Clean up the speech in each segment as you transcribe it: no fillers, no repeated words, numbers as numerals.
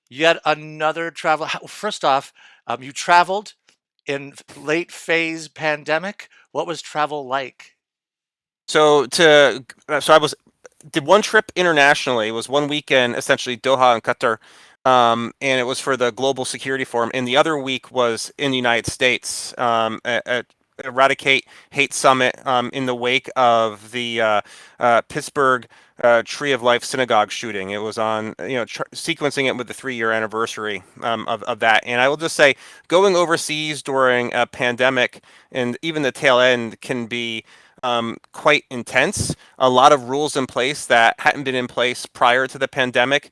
Yet another travel. First off, you traveled in late phase pandemic. What was travel like? So I was did one trip internationally. It was one weekend, essentially Doha and Qatar, and it was for the Global Security Forum. And the other week was in the United States, at Eradicate Hate Summit, in the wake of the Pittsburgh Tree of Life synagogue shooting. It was on, sequencing it with the 3 year anniversary, of that. And I will just say, going overseas during a pandemic and even the tail end can be quite intense. A lot of rules in place that hadn't been in place prior to the pandemic.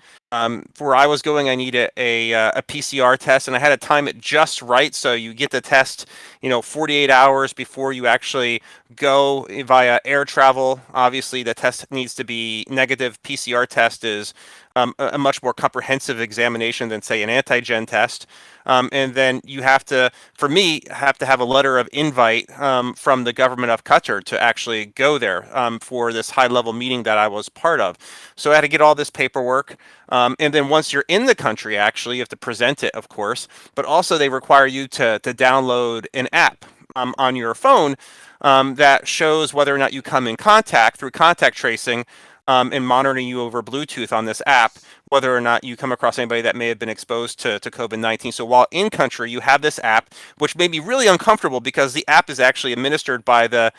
Where I was going, I needed a PCR test, and I had to time it just right. So you get the test, 48 hours before you actually go via air travel. Obviously, the test needs to be negative. PCR test is a much more comprehensive examination than, say, an antigen test. And then you have to, for me, have to have a letter of invite, from the government of Qatar to actually go there, for this high level meeting that I was part of. So I had to get all this paperwork. And then once you're in the country, actually, you have to present it, of course. But also, they require you to download an app, on your phone, that shows whether or not you come in contact through contact tracing, and monitoring you over Bluetooth on this app, whether or not you come across anybody that may have been exposed to COVID-19. So while in country, you have this app, which may be really uncomfortable because the app is actually administered by the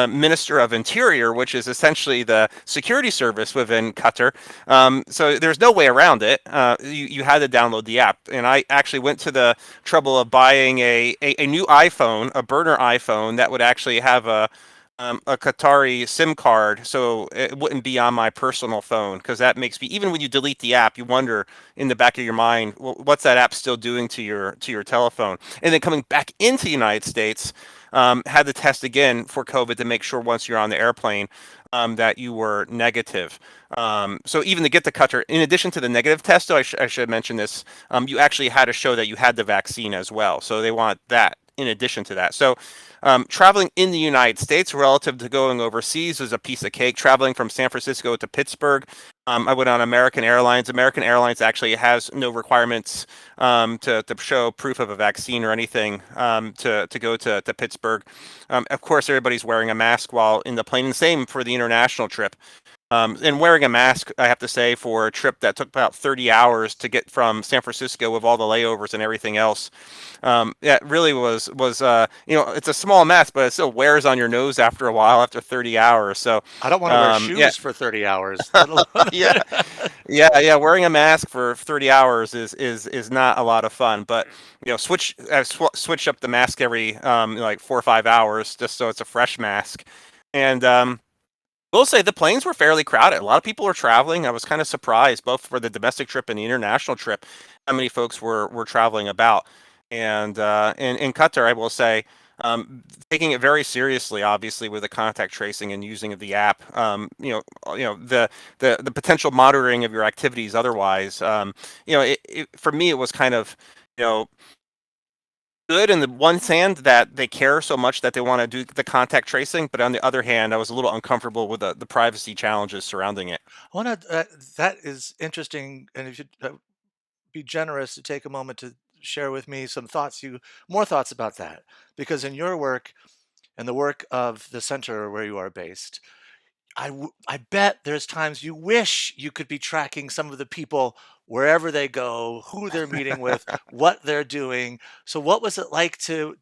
Minister of Interior, which is essentially the security service within Qatar. So there's no way around it. You had to download the app. And I actually went to the trouble of buying a new iPhone, a burner iPhone that would actually have a Qatari SIM card, so it wouldn't be on my personal phone, because that makes me, even when you delete the app, you wonder in the back of your mind, well, what's that app still doing to your telephone? And then coming back into the United States, had to test again for COVID to make sure once you're on the airplane, that you were negative. So even to get the Qatar, in addition to the negative test, though, I should mention this, you actually had to show that you had the vaccine as well. So they want that in addition to that. So traveling in the United States relative to going overseas was a piece of cake. Traveling from San Francisco to Pittsburgh, I went on American Airlines. American Airlines actually has no requirements, to show proof of a vaccine or anything, to go to Pittsburgh. Of course, everybody's wearing a mask while in the plane, and same for the international trip. And wearing a mask, I have to say, for a trip that took about 30 hours to get from San Francisco with all the layovers and everything else, yeah, it really was, it's a small mask, but it still wears on your nose after a while, after 30 hours. So, I don't want to wear yeah, shoes for 30 hours, let alone. yeah, yeah. Wearing a mask for 30 hours is not a lot of fun. But switch up the mask every, like 4 or 5 hours, just so it's a fresh mask. And will say the planes were fairly crowded. A lot of people were traveling. I was kind of surprised, both for the domestic trip and the international trip, how many folks were traveling about. And in Qatar, I will say, taking it very seriously, obviously, with the contact tracing and using of the app. The potential monitoring of your activities. Otherwise, for me, it was kind of, you know good in the one hand that they care so much that they want to do the contact tracing, but on the other hand, I was a little uncomfortable with the privacy challenges surrounding it. I want to. That is interesting, and if you be generous to take a moment to share with me some thoughts, more thoughts about that, because in your work and the work of the center where you are based, I bet there's times you wish you could be tracking some of the people wherever they go, who they're meeting with, what they're doing. So what was it like to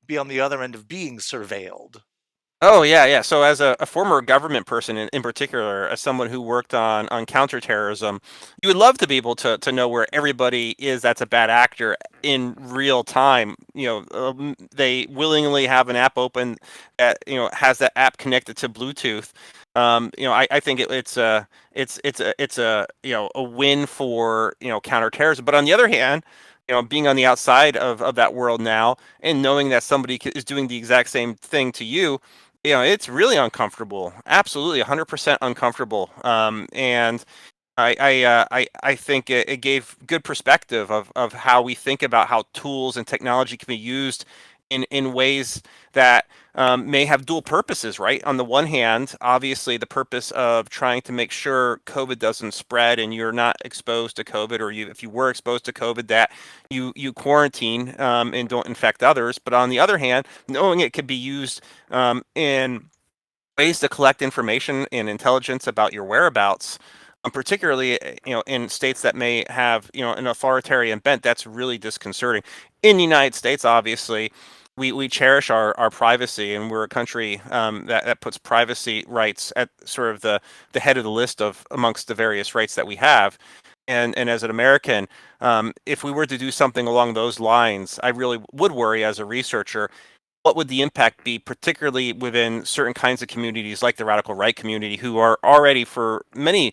be on the other end of being surveilled? Oh yeah, yeah. So as a former government person, in particular, as someone who worked on counterterrorism, you would love to be able to know where everybody is that's a bad actor in real time. They willingly have an app open that has that app connected to Bluetooth. I think it's a win for counterterrorism. But on the other hand, being on the outside of that world now and knowing that somebody is doing the exact same thing to you, it's really uncomfortable. Absolutely, 100% uncomfortable. And I think it gave good perspective of how we think about how tools and technology can be used in ways that may have dual purposes, right? On the one hand, obviously, the purpose of trying to make sure COVID doesn't spread and you're not exposed to COVID, or if you were exposed to COVID, that you quarantine and don't infect others. But on the other hand, knowing it could be used in ways to collect information and intelligence about your whereabouts, particularly in states that may have an authoritarian bent, that's really disconcerting. In the United States, obviously, we cherish our privacy, and we're a country that puts privacy rights at sort of the head of the list of amongst the various rights that we have. And as an American, if we were to do something along those lines, I really would worry as a researcher what would the impact be, particularly within certain kinds of communities like the radical right community, who are already, for many,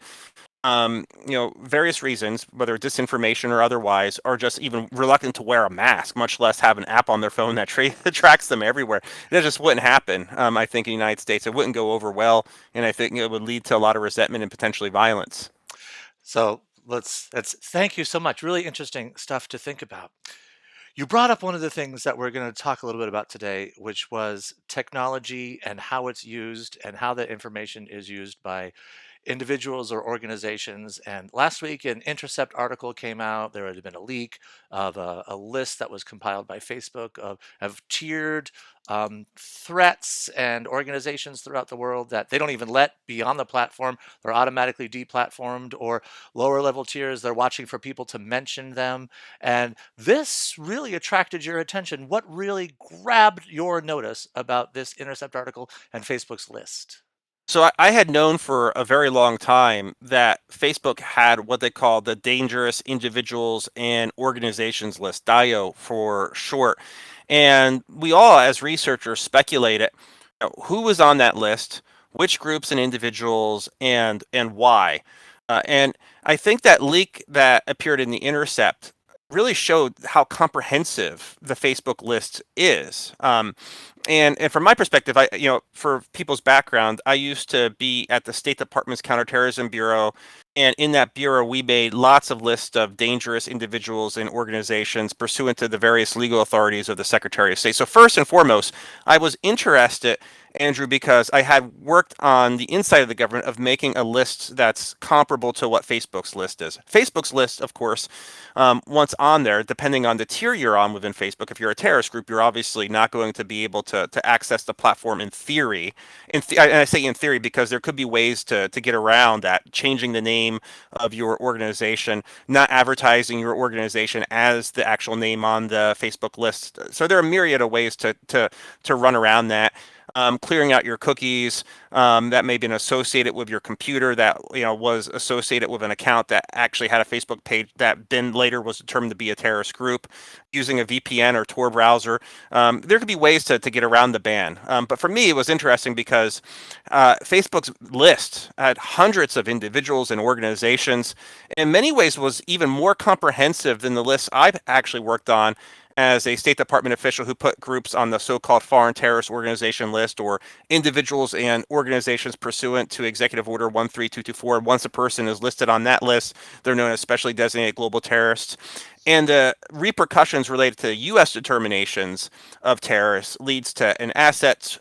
various reasons, whether disinformation or otherwise, are just even reluctant to wear a mask, much less have an app on their phone that that tracks them everywhere. That just wouldn't happen. I think in the United States, it wouldn't go over well, and I think it would lead to a lot of resentment and potentially violence. So let's thank you so much. Really interesting stuff to think about. You brought up one of the things that we're going to talk a little bit about today, which was technology and how it's used and how that information is used by individuals or organizations. And last week, an Intercept article came out. There had been a leak of a list that was compiled by Facebook of tiered threats and organizations throughout the world that they don't even let be on the platform. They're automatically deplatformed, or lower level tiers. They're watching for people to mention them. And this really attracted your attention. What really grabbed your notice about this Intercept article and Facebook's list? So I had known for a very long time that Facebook had what they call the Dangerous Individuals and Organizations List, DIO for short. And we all, as researchers, speculated who was on that list, which groups and individuals, and why. And I think that leak that appeared in the Intercept really showed how comprehensive the Facebook list is. And from my perspective, for people's background, I used to be at the State Department's Counterterrorism Bureau, and in that bureau, we made lots of lists of dangerous individuals and organizations pursuant to the various legal authorities of the Secretary of State. So first and foremost, I was interested, Andrew, because I had worked on the inside of the government of making a list that's comparable to what Facebook's list is. Facebook's list, of course, once on there, depending on the tier you're on within Facebook, if you're a terrorist group, you're obviously not going to be able to access the platform in theory. And I say in theory because there could be ways to get around that, changing the name of your organization, not advertising your organization as the actual name on the Facebook list. So there are a myriad of ways to run around that. Clearing out your cookies that may have been associated with your computer that was associated with an account that actually had a Facebook page that then later was determined to be a terrorist group, using a VPN or Tor browser. There could be ways to get around the ban. But for me, it was interesting because Facebook's list had hundreds of individuals and organizations. In many ways, was even more comprehensive than the list I've actually worked on as a State Department official who put groups on the so-called foreign terrorist organization list, or individuals and organizations pursuant to Executive Order 13224. Once a person is listed on that list, they're known as specially designated global terrorists. And the repercussions related to U.S. determinations of terrorists leads to an asset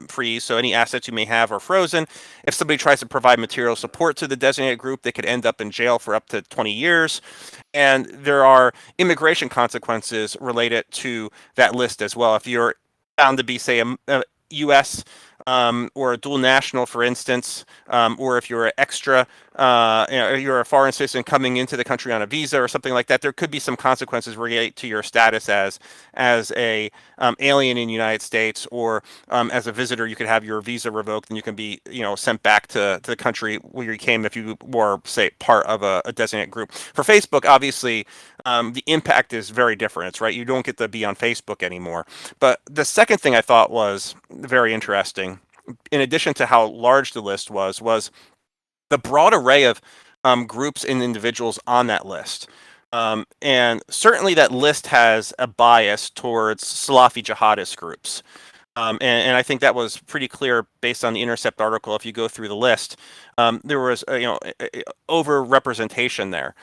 freeze. So any assets you may have are frozen. If somebody tries to provide material support to the designated group, they could end up in jail for up to 20 years. And there are immigration consequences related to that list as well. If you're found to be, say, a U.S. Or a dual national, for instance, or if you're an extra, you're a foreign citizen coming into the country on a visa or something like that, there could be some consequences related to your status as a alien in the United States, or as a visitor, you could have your visa revoked and you can be sent back to the country where you came if you were, say, part of a designated group. For Facebook, obviously, the impact is very different. It's right. You don't get to be on Facebook anymore. But the second thing I thought was very interesting, in addition to how large the list was the broad array of groups and individuals on that list. And certainly that list has a bias towards Salafi jihadist groups. And I think that was pretty clear based on the Intercept article. If you go through the list, there was over representation there.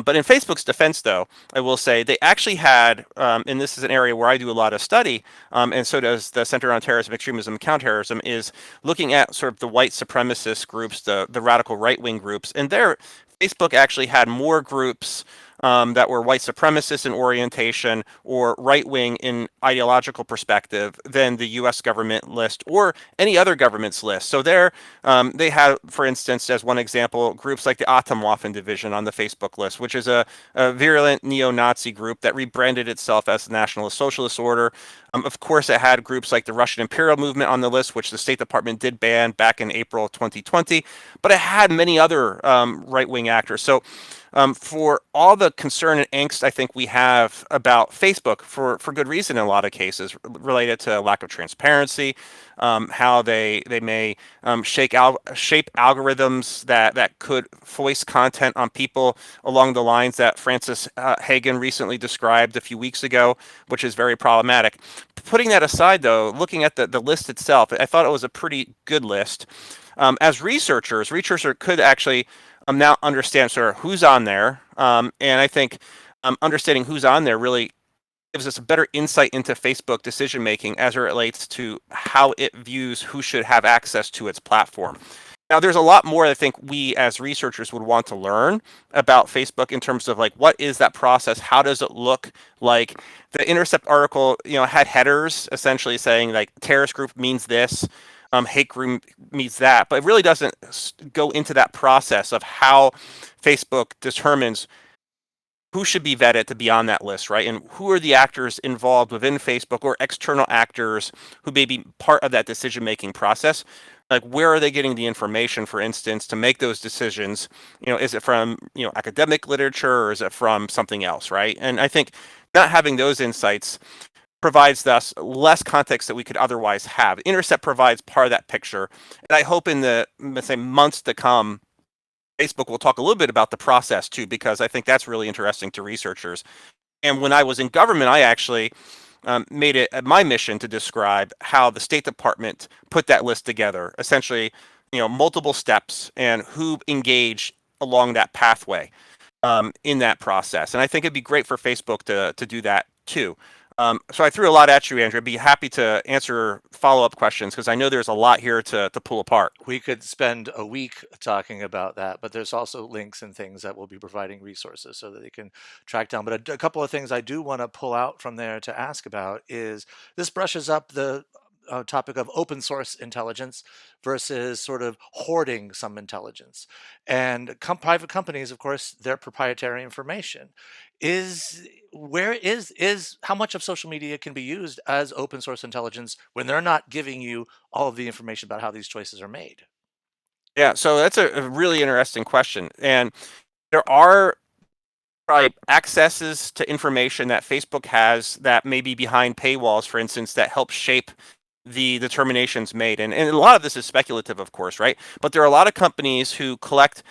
But in Facebook's defense, though, I will say they actually had, and this is an area where I do a lot of study, and so does the Center on Terrorism, Extremism, and Counterterrorism, is looking at sort of the white supremacist groups, the radical right wing groups, and there Facebook actually had more groups that were white supremacist in orientation or right wing in ideological perspective than the U.S. government list or any other government's list. So there, they had, for instance, as one example, groups like the Atomwaffen Division on the Facebook list, which is a virulent neo-Nazi group that rebranded itself as the Nationalist Socialist Order. Of course, it had groups like the Russian Imperial Movement on the list, which the State Department did ban back in April 2020. But it had many other right-wing actors. So for all the concern and angst I think we have about Facebook, for good reason in a lot of cases, related to lack of transparency, how they may shape algorithms that could voice content on people along the lines that Francis Hagen recently described a few weeks ago, which is very problematic. Putting that aside, though, looking at the list itself, I thought it was a pretty good list. As researchers could actually now understand sort of who's on there. And I think understanding who's on there really gives us a better insight into Facebook decision making as it relates to how it views who should have access to its platform. Now, there's a lot more I think we as researchers would want to learn about Facebook in terms of like what is that process? How does it look like? The Intercept article, had headers essentially saying like terrorist group means this, hate group means that, but it really doesn't go into that process of how Facebook determines who should be vetted to be on that list, right? And who are the actors involved within Facebook or external actors who may be part of that decision making process? Like, where are they getting the information, for instance, to make those decisions? Is it from, academic literature or is it from something else, right? And I think not having those insights provides us less context that we could otherwise have. Intercept provides part of that picture. And I hope in the, let's say, months to come, Facebook will talk a little bit about the process too, because I think that's really interesting to researchers. And when I was in government, I actually made it my mission to describe how the State Department put that list together. Essentially, multiple steps and who engaged along that pathway in that process. And I think it'd be great for Facebook to do that too. So I threw a lot at you, Andrew. I'd be happy to answer follow-up questions because I know there's a lot here to pull apart. We could spend a week talking about that, but there's also links and things that we'll be providing resources so that they can track down. But a couple of things I do want to pull out from there to ask about is this brushes up the topic of open source intelligence versus sort of hoarding some intelligence. And private companies, of course, their proprietary information is where is how much of social media can be used as open source intelligence when they're not giving you all of the information about how these choices are made. Yeah, so that's a really interesting question. And there are probably accesses to information that Facebook has that may be behind paywalls, for instance, that help shape the determinations made. And a lot of this is speculative, of course, right? But there are a lot of companies who collect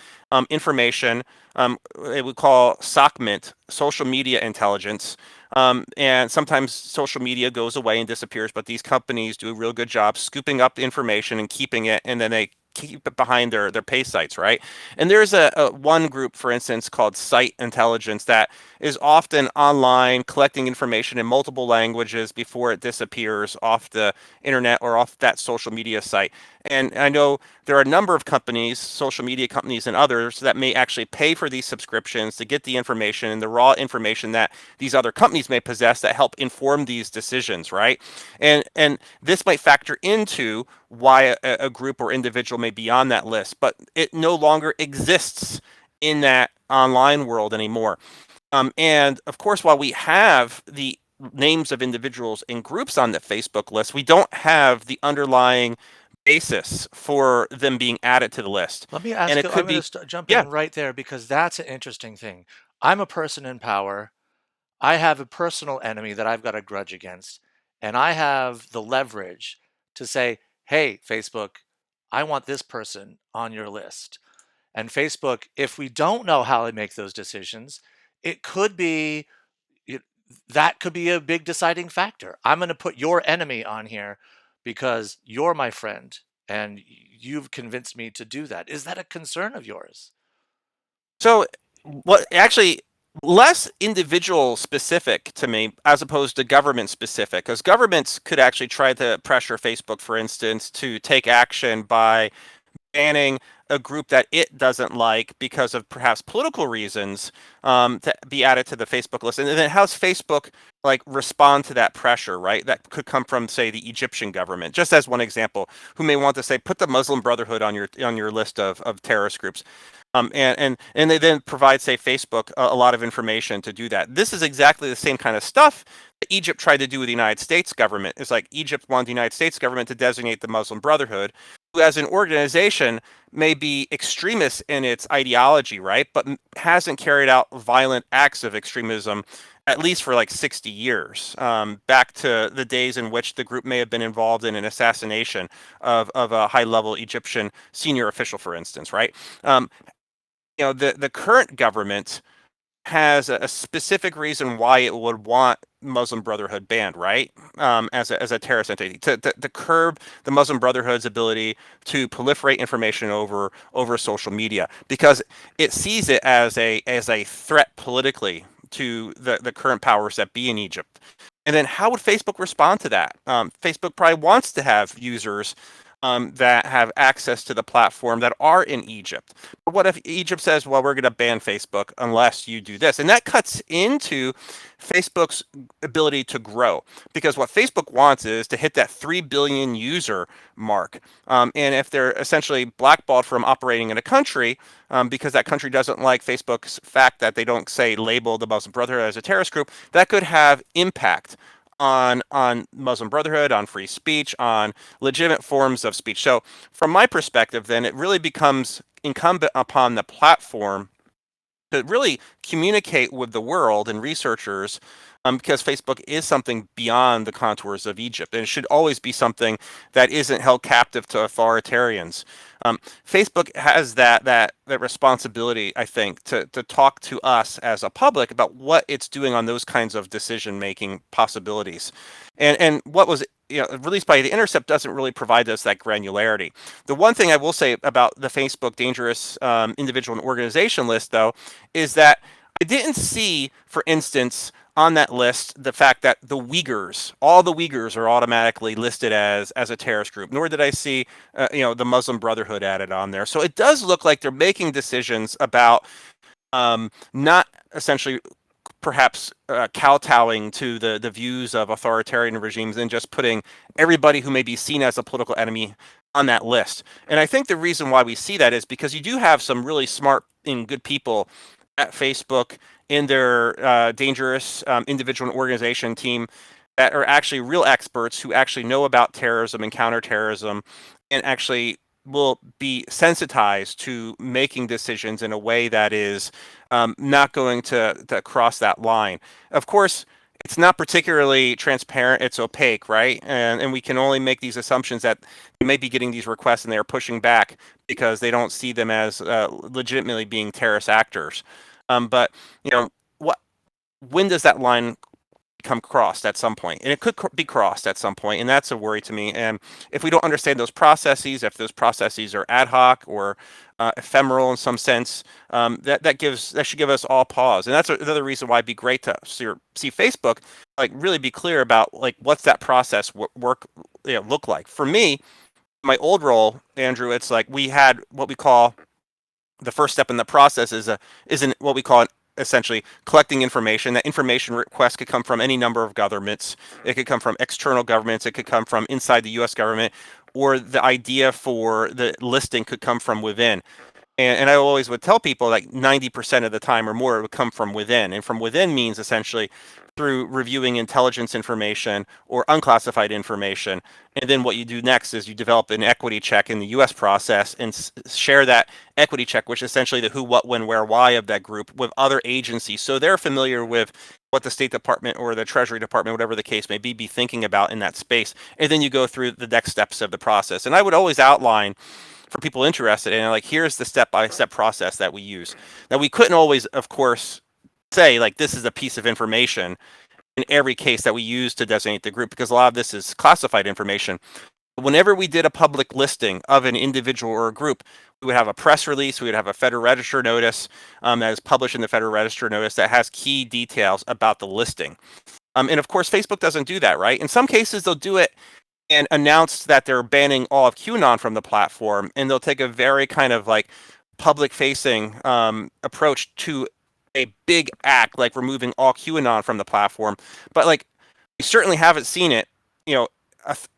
information, they would call SOCMINT, social media intelligence. And sometimes social media goes away and disappears, but these companies do a real good job scooping up the information and keeping it, and then they keep it behind their pay sites, right? And there's a one group, for instance, called Site Intelligence that is often online collecting information in multiple languages before it disappears off the internet or off that social media site. And I know there are a number of companies, social media companies and others, that may actually pay for these subscriptions to get the information and the raw information that these other companies may possess that help inform these decisions, right? And this might factor into why a group or individual may be on that list, but it no longer exists in that online world anymore. And of course, while we have the names of individuals and groups on the Facebook list, we don't have the underlying basis for them being added to the list. Let me And ask it you, I'm could going be, to jump yeah, in right there because that's an interesting thing. I'm a person in power. I have a personal enemy that I've got a grudge against, and I have the leverage to say, hey, Facebook, I want this person on your list. And Facebook, if we don't know how to make those decisions, it could be it, that could be a big deciding factor. I'm going to put your enemy on here because you're my friend and you've convinced me to do that. Is that a concern of yours? So, what actually less individual specific to me as opposed to government specific, because governments could actually try to pressure Facebook, for instance, to take action by banning a group that it doesn't like because of perhaps political reasons, to be added to the Facebook list. And then how's Facebook like respond to that pressure, right? That could come from, say, the Egyptian government, just as one example, who may want to say, put the Muslim Brotherhood on your list of terrorist groups. And they then provide, say, Facebook a lot of information to do that. This is exactly the same kind of stuff that Egypt tried to do with the United States government. It's like Egypt wanted the United States government to designate the Muslim Brotherhood, who as an organization may be extremist in its ideology, right? But hasn't carried out violent acts of extremism at least for like 60 years, back to the days in which the group may have been involved in an assassination of a high level Egyptian senior official, for instance, right? Um, the current government has a specific reason why it would want Muslim Brotherhood banned, right? As a terrorist entity, to curb the Muslim Brotherhood's ability to proliferate information over social media, because it sees it as a threat politically to the current powers that be in Egypt. And then how would Facebook respond to that? Facebook probably wants to have users that have access to the platform that are in Egypt. But what if Egypt says, well, we're going to ban Facebook unless you do this? And that cuts into Facebook's ability to grow, because what Facebook wants is to hit that 3 billion user mark. And if they're essentially blackballed from operating in a country, because that country doesn't like Facebook's fact that they don't, say, label the Muslim Brotherhood as a terrorist group, that could have impact on Muslim Brotherhood, on free speech, on legitimate forms of speech. So from my perspective, then it really becomes incumbent upon the platform to really communicate with the world and researchers, because Facebook is something beyond the contours of Egypt, and it should always be something that isn't held captive to authoritarians. Facebook has that responsibility, I think, to talk to us as a public about what it's doing on those kinds of decision making possibilities, and what was released by the Intercept doesn't really provide us that granularity. The one thing I will say about the Facebook dangerous individual and organization list, though, is that I didn't see, for instance, on that list the fact that all the Uyghurs are automatically listed as a terrorist group. Nor did I see, the Muslim Brotherhood added on there. So it does look like they're making decisions about not essentially perhaps kowtowing to the views of authoritarian regimes and just putting everybody who may be seen as a political enemy on that list. And I think the reason why we see that is because you do have some really smart and good people at Facebook in their dangerous individual and organization team that are actually real experts who actually know about terrorism and counterterrorism, and actually will be sensitized to making decisions in a way that is not going to cross that line. Of course, it's not particularly transparent, it's opaque, right? And we can only make these assumptions that they may be getting these requests and they're pushing back because they don't see them as legitimately being terrorist actors. But what when does that line become crossed at some point? And it could be crossed at some point, and that's a worry to me. And if we don't understand those processes, if those processes are ad hoc or ephemeral in some sense, that should give us all pause. And that's another reason why it'd be great to see Facebook like really be clear about like what's that process work look like. For me, my old role, Andrew, it's like we had what we call the first step in the process is what we call essentially collecting information. That information request could come from any number of governments. It could come from external governments. It could come from inside the U.S. government, or the idea for the listing could come from within. And I always would tell people like 90% of the time or more it would come from within. And from within means essentially through reviewing intelligence information or unclassified information. And then what you do next is you develop an equity check in the US process and share that equity check, which is essentially the who, what, when, where, why of that group with other agencies. So they're familiar with what the State Department or the Treasury Department, whatever the case may be thinking about in that space. And then you go through the next steps of the process. And I would always outline for people interested in like, here's the step-by-step process that we use. Now, we couldn't always, of course, say like this is a piece of information in every case that we use to designate the group, because a lot of this is classified information. Whenever we did a public listing of an individual or a group, we would have a press release, we would have a Federal Register notice that is published in the Federal Register notice that has key details about the listing. And of course, Facebook doesn't do that, right? In some cases, they'll do it and announce that they're banning all of QAnon from the platform, and they'll take a very kind of like public-facing approach to a big act, like removing all QAnon from the platform. But like, we certainly haven't seen it, you know,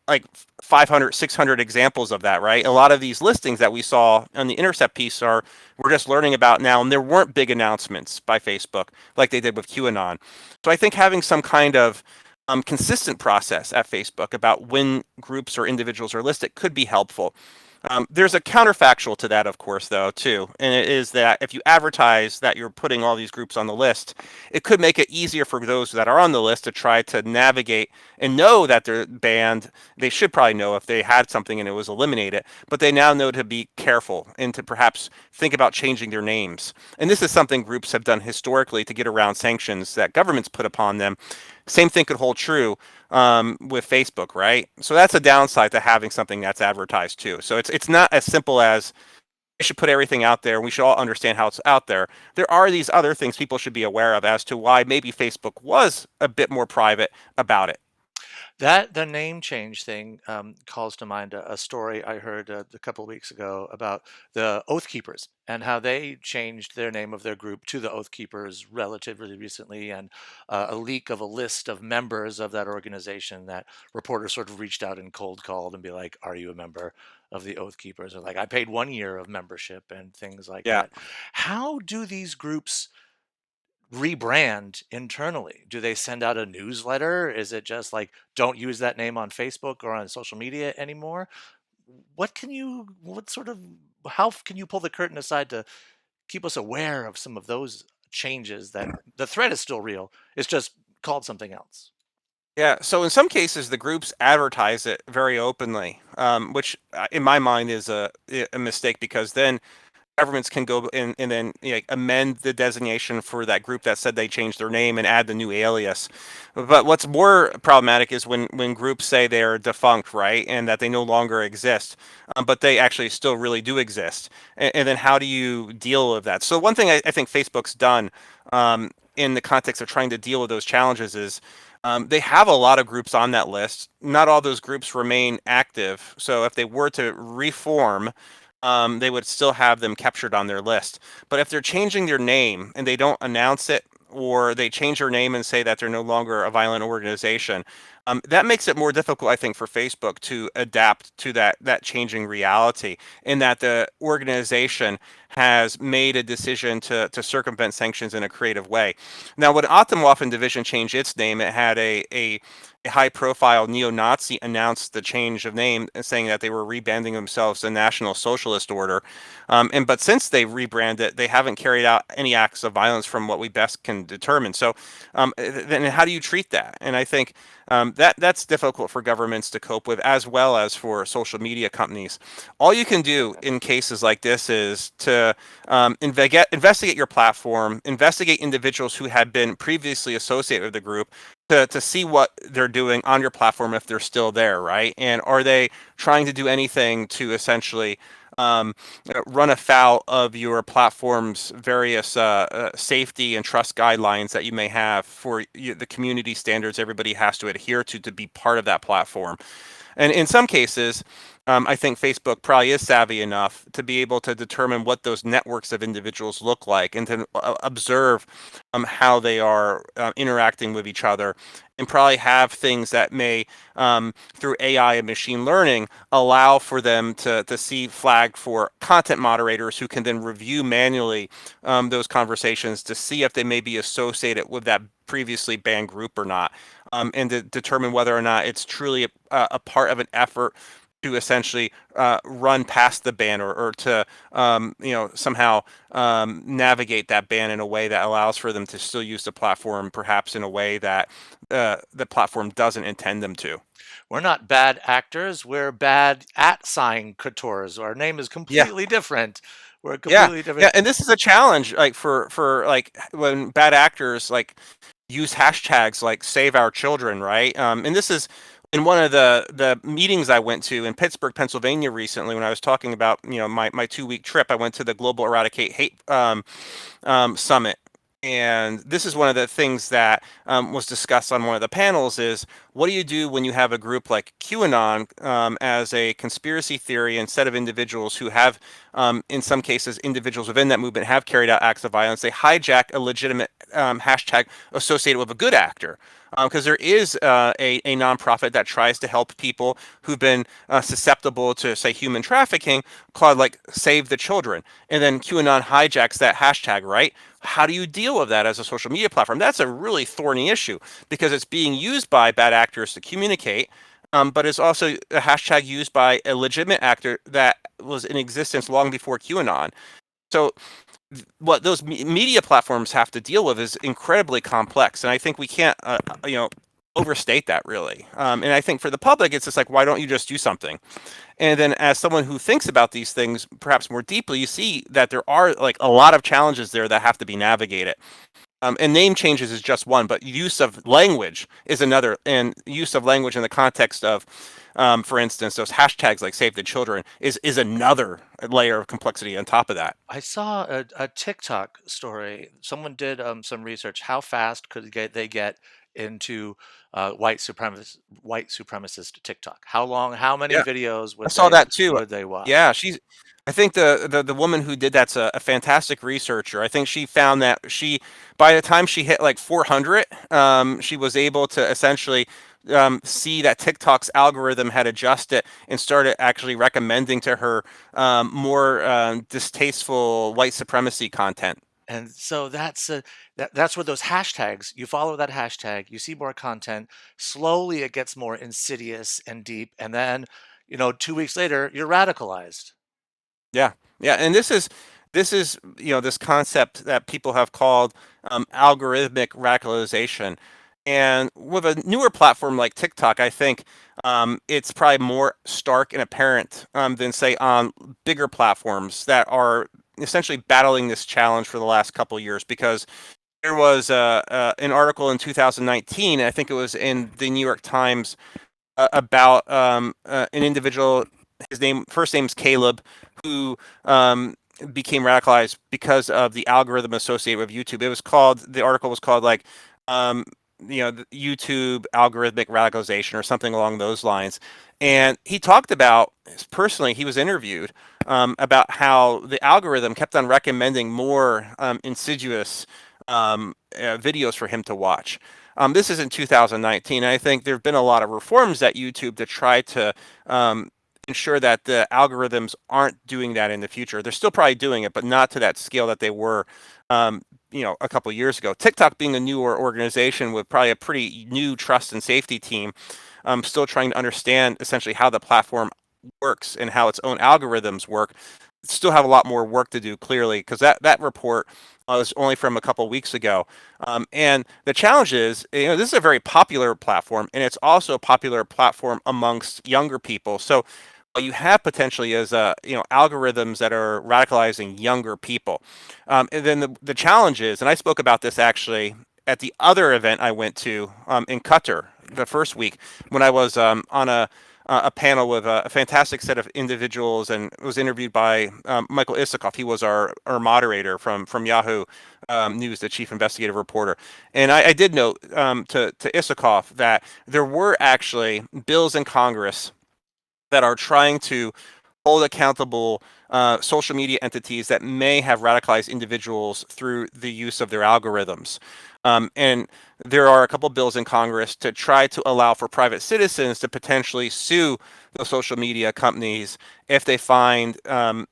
like 500, 600 examples of that, right? A lot of these listings that we saw on the Intercept piece we're just learning about now, and there weren't big announcements by Facebook like they did with QAnon. So I think having some kind of consistent process at Facebook about when groups or individuals are listed could be helpful. There's a counterfactual to that, of course, though, too. And it is that if you advertise that you're putting all these groups on the list, it could make it easier for those that are on the list to try to navigate and know that they're banned. They should probably know if they had something and it was eliminated, but they now know to be careful and to perhaps think about changing their names. And this is something groups have done historically to get around sanctions that governments put upon them. Same thing could hold true with Facebook, right? So that's a downside to having something that's advertised too. So it's not as simple as we should put everything out there and we should all understand how it's out there. There are these other things people should be aware of as to why maybe Facebook was a bit more private about it. That the name change thing calls to mind a story I heard a couple of weeks ago about the Oath Keepers and how they changed their name of their group to the Oath Keepers relatively recently, and a leak of a list of members of that organization that reporters sort of reached out and cold called and be like, "Are you a member of the Oath Keepers?" Or like, "I paid 1 year of membership," and things like Yeah. that. How do these groups rebrand internally? Do they send out a newsletter? Is it just like, don't use that name on Facebook or on social media anymore? What sort of, how can you pull the curtain aside to keep us aware of some of those changes that the threat is still real? It's just called something else. Yeah, so in some cases, the groups advertise it very openly, which in my mind is a mistake because then governments can go and then amend the designation for that group that said they changed their name and add the new alias. But what's more problematic is when groups say they're defunct, right, and that they no longer exist, but they actually still really do exist. And then how do you deal with that? So one thing I think Facebook's done in the context of trying to deal with those challenges is they have a lot of groups on that list. Not all those groups remain active. So if they were to reform, they would still have them captured on their list. But if they're changing their name and they don't announce it, or they change their name and say that they're no longer a violent organization, that makes it more difficult, I think, for Facebook to adapt to that changing reality, in that the organization has made a decision to circumvent sanctions in a creative way. Now, when Atomwaffen Division changed its name, it had a high-profile neo-Nazi announced the change of name, saying that they were rebanding themselves the National Socialist Order. But since they rebranded, they haven't carried out any acts of violence, from what we best can determine. So, then how do you treat that? And I think that's difficult for governments to cope with, as well as for social media companies. All you can do in cases like this is to investigate your platform, investigate individuals who had been previously associated with the group, to see what they're doing on your platform if they're still there, right? And are they trying to do anything to essentially run afoul of your platform's various safety and trust guidelines that you may have for the community standards everybody has to adhere to be part of that platform. And in some cases, I think Facebook probably is savvy enough to be able to determine what those networks of individuals look like, and to observe how they are interacting with each other, and probably have things that may, through AI and machine learning, allow for them to see flag for content moderators who can then review manually those conversations to see if they may be associated with that previously banned group or not, and to determine whether or not it's truly a part of an effort to essentially run past the ban, or to somehow navigate that ban in a way that allows for them to still use the platform, perhaps in a way that the platform doesn't intend them to. We're not bad actors. We're bad at sign coutures. Our name is Yeah. completely different. We're Yeah, completely yeah, different. and this is a challenge, like for like when bad actors like use hashtags like "Save Our Children," right? And this is in one of the meetings I went to in Pittsburgh, Pennsylvania recently, when I was talking about my 2 week trip, I went to the Global Eradicate Hate summit. And this is one of the things that was discussed on one of the panels is what do you do when you have a group like QAnon as a conspiracy theory and set of individuals who have, in some cases, individuals within that movement have carried out acts of violence. They hijack a legitimate hashtag associated with a good actor. Because there is a nonprofit that tries to help people who've been susceptible to, say, human trafficking, called like Save the Children. And then QAnon hijacks that hashtag, right? How do you deal with that as a social media platform? That's a really thorny issue because it's being used by bad actors to communicate, but it's also a hashtag used by a legitimate actor that was in existence long before QAnon. So what those media platforms have to deal with is incredibly complex, and I think we can't, overstate that really. And I think for the public, it's just like, why don't you just do something? And then as someone who thinks about these things perhaps more deeply, you see that there are like a lot of challenges there that have to be navigated. And name changes is just one, but use of language is another. And use of language in the context of, for instance, those hashtags like Save the Children is another layer of complexity on top of that. I saw a TikTok story. Someone did some research. How fast could they get into white supremacist TikTok? How long? How many Yeah. videos I saw that too. would they watch? Yeah, she's. I think the woman who did that's a fantastic researcher. I think she found that by the time she hit like 400, she was able to essentially see that TikTok's algorithm had adjusted and started actually recommending to her more distasteful white supremacy content. And so that's where those hashtags, you follow that hashtag, you see more content, slowly it gets more insidious and deep, and then, 2 weeks later, you're radicalized. Yeah, yeah, and this is this concept that people have called algorithmic radicalization, and with a newer platform like TikTok, I think it's probably more stark and apparent than say on bigger platforms that are essentially battling this challenge for the last couple of years. Because there was an article in 2019, I think it was in the New York Times, about an individual. His first name's Caleb, who became radicalized because of the algorithm associated with YouTube. The article was called like, um, the YouTube algorithmic radicalization or something along those lines. And he talked about personally, he was interviewed about how the algorithm kept on recommending more insidious videos for him to watch. This is in 2019. I think there have been a lot of reforms at YouTube to try to ensure that the algorithms aren't doing that in the future. They're still probably doing it, but not to that scale that they were, a couple of years ago. TikTok being a newer organization with probably a pretty new trust and safety team, still trying to understand essentially how the platform works and how its own algorithms work. Still have a lot more work to do, clearly, because that report was only from a couple weeks ago. And the challenge is, this is a very popular platform, and it's also a popular platform amongst younger people. So you have potentially as algorithms that are radicalizing younger people. And then the challenge is, and I spoke about this actually at the other event I went to in Qatar the first week when I was on a panel with a fantastic set of individuals and was interviewed by Michael Isikoff. He was our moderator from Yahoo News, the chief investigative reporter. And I did note to Isikoff that there were actually bills in Congress that are trying to hold accountable social media entities that may have radicalized individuals through the use of their algorithms. And there are a couple bills in Congress to try to allow for private citizens to potentially sue the social media companies if they find,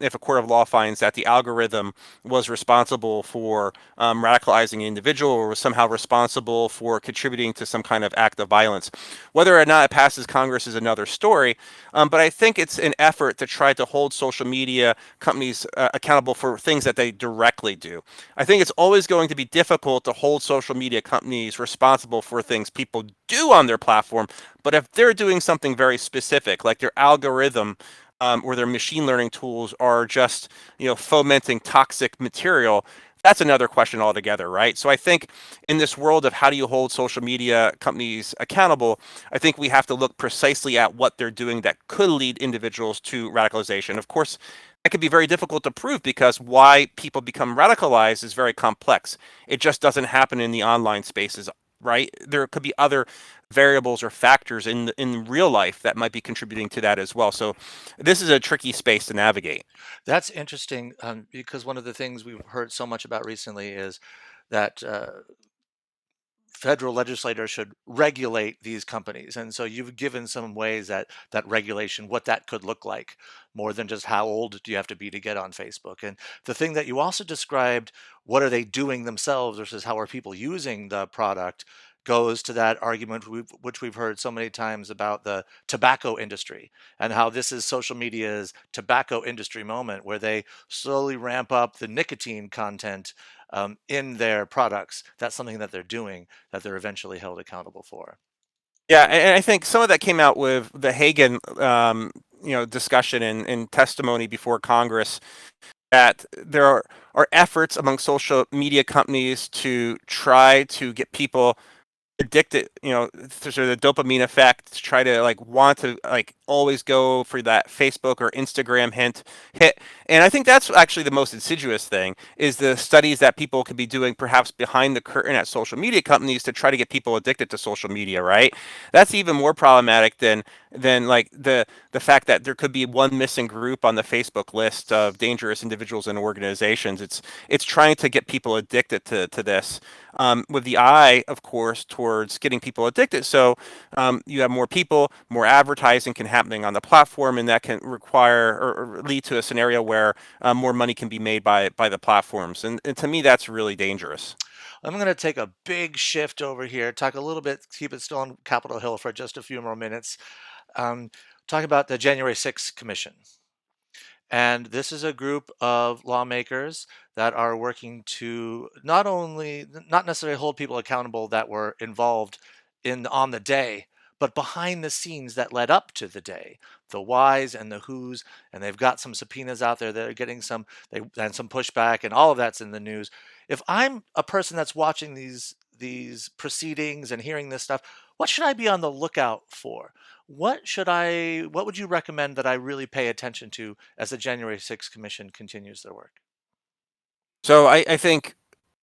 if a court of law finds that the algorithm was responsible for radicalizing an individual or was somehow responsible for contributing to some kind of act of violence. Whether or not it passes Congress is another story, but I think it's an effort to try to hold social media companies accountable for things that they directly do. I think it's always going to be difficult to hold social media companies responsible for things people do on their platform, but if they're doing something very specific, like their algorithm or their machine learning tools are just fomenting toxic material, that's another question altogether, right? So I think in this world of how do you hold social media companies accountable, I think we have to look precisely at what they're doing that could lead individuals to radicalization. Of course, that could be very difficult to prove because why people become radicalized is very complex. It just doesn't happen in the online spaces, right? There could be other variables or factors in real life that might be contributing to that as well. So this is a tricky space to navigate. That's interesting, because one of the things we've heard so much about recently is that federal legislators should regulate these companies. And so you've given some ways that that regulation, what that could look like, more than just how old do you have to be to get on Facebook. And the thing that you also described, what are they doing themselves versus how are people using the product, goes to that argument which we've heard so many times about the tobacco industry and how this is social media's tobacco industry moment where they slowly ramp up the nicotine content in their products. That's something that they're doing that they're eventually held accountable for. Yeah, and I think some of that came out with the Hagen, discussion and testimony before Congress that there are efforts among social media companies to try to get people addicted, sort of the dopamine effect, to try to like want to like always go for that Facebook or Instagram hit. And I think that's actually the most insidious thing is the studies that people could be doing perhaps behind the curtain at social media companies to try to get people addicted to social media, right? That's even more problematic than like the fact that there could be one missing group on the Facebook list of dangerous individuals and organizations. It's trying to get people addicted to this with the eye, of course, towards getting people addicted. So you have more people, more advertising can happening on the platform, and that can require or lead to a scenario where more money can be made by the platforms. And to me, that's really dangerous. I'm going to take a big shift over here, talk a little bit, keep it still on Capitol Hill for just a few more minutes. Um, talk about the January 6th Commission. And this is a group of lawmakers that are working to not only, not necessarily hold people accountable that were involved in on the day, but behind the scenes that led up to the day, the whys and the whos, and they've got some subpoenas out there that are getting and some pushback, and all of that's in the news. If I'm a person that's watching these proceedings and hearing this stuff, what should I be on the lookout for? What would you recommend that I really pay attention to as the January 6th Commission continues their work? So I think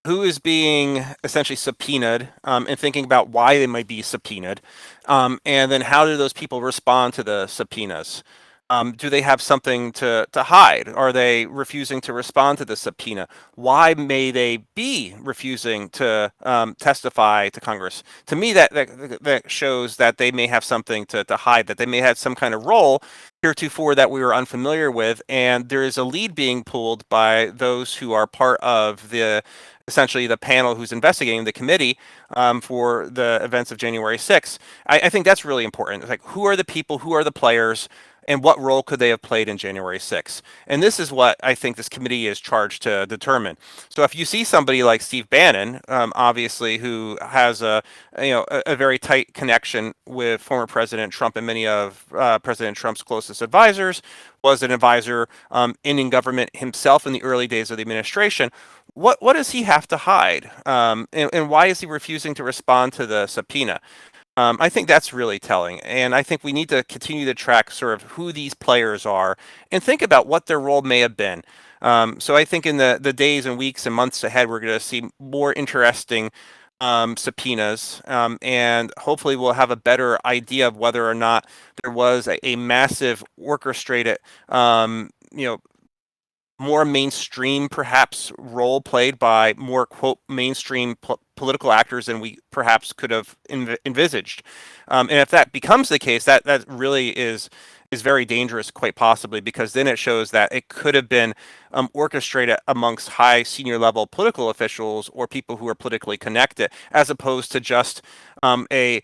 who is being essentially subpoenaed and thinking about why they might be subpoenaed, and then how do those people respond to the subpoenas? Do they have something to hide? Are they refusing to respond to the subpoena? Why may they be refusing to testify to Congress? To me, that shows that they may have something to hide, that they may have some kind of role heretofore that we were unfamiliar with, and there is a lead being pulled by those who are part of the essentially the panel who's investigating the committee for the events of January 6th. I think that's really important. It's like who are the people, who are the players, and what role could they have played in January 6th? And this is what I think this committee is charged to determine. So if you see somebody like Steve Bannon, obviously who has a very tight connection with former President Trump and many of President Trump's closest advisors, was an advisor in government himself in the early days of the administration. What does he have to hide? And why is he refusing to respond to the subpoena? I think that's really telling. And I think we need to continue to track sort of who these players are and think about what their role may have been. So I think in the days and weeks and months ahead, we're going to see more interesting subpoenas, and hopefully we'll have a better idea of whether or not there was a massive orchestrated, more mainstream perhaps role played by more quote mainstream political actors than we perhaps could have envisaged. And if that becomes the case, that really is very dangerous, quite possibly, because then it shows that it could have been orchestrated amongst high senior level political officials or people who are politically connected, as opposed to just a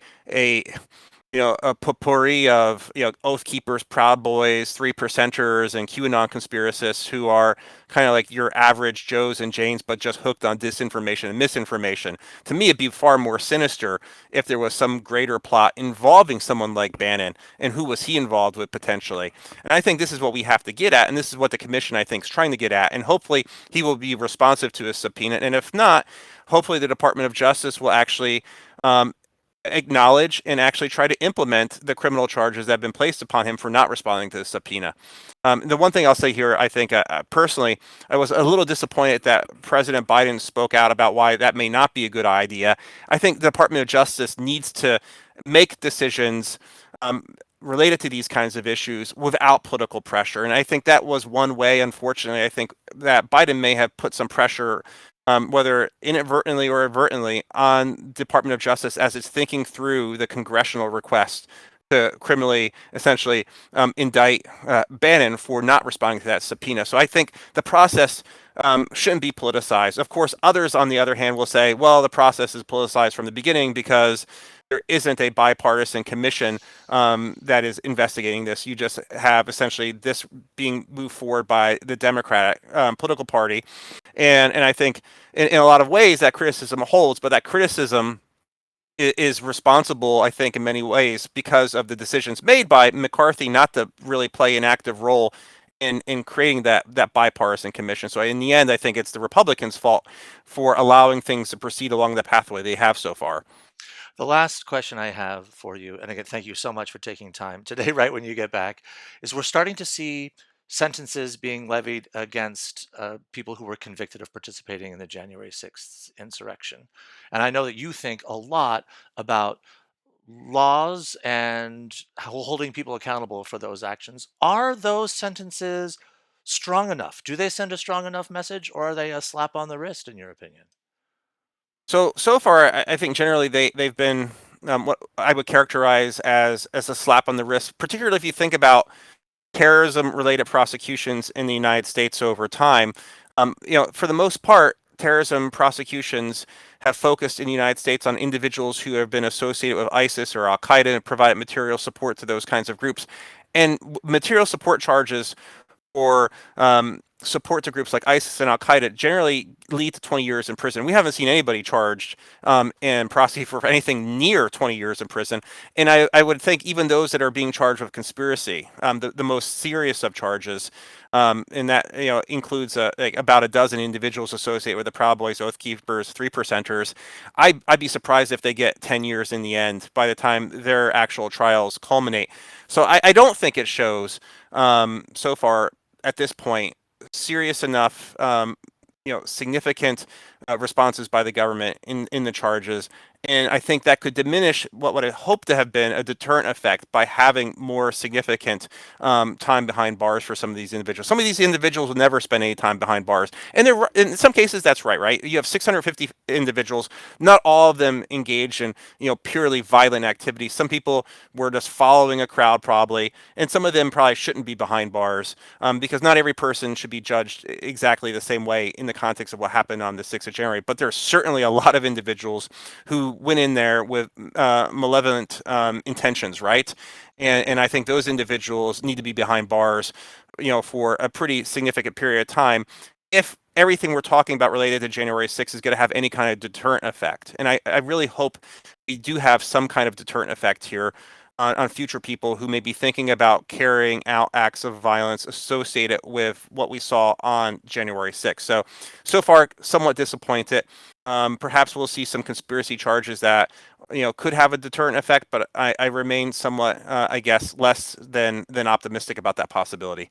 a potpourri of, Oath Keepers, Proud Boys, Three Percenters, and QAnon conspiracists who are kind of like your average Joes and Janes, but just hooked on disinformation and misinformation. To me, it'd be far more sinister if there was some greater plot involving someone like Bannon, and who was he involved with potentially. And I think this is what we have to get at, and this is what the commission, I think, is trying to get at. And hopefully he will be responsive to his subpoena. And if not, hopefully the Department of Justice will actually um, acknowledge and actually try to implement the criminal charges that have been placed upon him for not responding to the subpoena. The one thing I'll say here, I think personally, I was a little disappointed that President Biden spoke out about why that may not be a good idea. I think the Department of Justice needs to make decisions related to these kinds of issues without political pressure. And I think that was one way, unfortunately, I think that Biden may have put some pressure, whether inadvertently or advertently, on Department of Justice as it's thinking through the congressional request to criminally, essentially, indict Bannon for not responding to that subpoena. So I think the process shouldn't be politicized. Of course, others, on the other hand, will say, well, the process is politicized from the beginning because there isn't a bipartisan commission that is investigating this. You just have essentially this being moved forward by the Democratic political party. And I think in a lot of ways that criticism holds, but that criticism is responsible, I think, in many ways because of the decisions made by McCarthy not to really play an active role in creating that bipartisan commission. So in the end, I think it's the Republicans' fault for allowing things to proceed along the pathway they have so far. The last question I have for you, and again, thank you so much for taking time today, right when you get back, is we're starting to see sentences being levied against people who were convicted of participating in the January 6th insurrection. And I know that you think a lot about laws and holding people accountable for those actions. Are those sentences strong enough? Do they send a strong enough message, or are they a slap on the wrist, in your opinion? So far, I think generally they've been what I would characterize as a slap on the wrist, particularly if you think about terrorism related prosecutions in the United States over time. For the most part, terrorism prosecutions have focused in the United States on individuals who have been associated with ISIS or Al Qaeda and provided material support to those kinds of groups. And material support charges or support to groups like ISIS and Al Qaeda generally lead to 20 years in prison. We haven't seen anybody charged and prosecuted for anything near 20 years in prison. And I would think even those that are being charged with conspiracy, the most serious of charges, and that includes like about a dozen individuals associated with the Proud Boys, Oath Keepers, Three Percenters. I'd be surprised if they get 10 years in the end by the time their actual trials culminate. So I don't think it shows so far at this point serious enough, significant responses by the government in the charges. And I think that could diminish what would have hoped to have been a deterrent effect by having more significant time behind bars for some of these individuals. Some of these individuals will never spend any time behind bars. And in some cases, that's right, right? You have 650 individuals, not all of them engaged in, purely violent activities. Some people were just following a crowd probably, and some of them probably shouldn't be behind bars because not every person should be judged exactly the same way in the context of what happened on the 6th of January. But there's certainly a lot of individuals who went in there with malevolent intentions, right? And I think those individuals need to be behind bars, for a pretty significant period of time if everything we're talking about related to January 6th is going to have any kind of deterrent effect. And I really hope we do have some kind of deterrent effect here on future people who may be thinking about carrying out acts of violence associated with what we saw on January 6th. So far, somewhat disappointed. Perhaps we'll see some conspiracy charges that could have a deterrent effect, but I remain somewhat, I guess, less than optimistic about that possibility.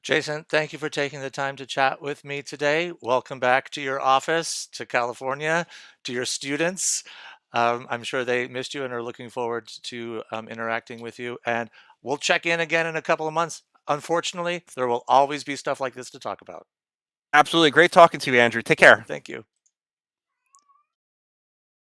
Jason, thank you for taking the time to chat with me today. Welcome back to your office, to California, to your students. I'm sure they missed you and are looking forward to interacting with you. And we'll check in again in a couple of months. Unfortunately, there will always be stuff like this to talk about. Absolutely. Great talking to you, Andrew. Take care. Thank you.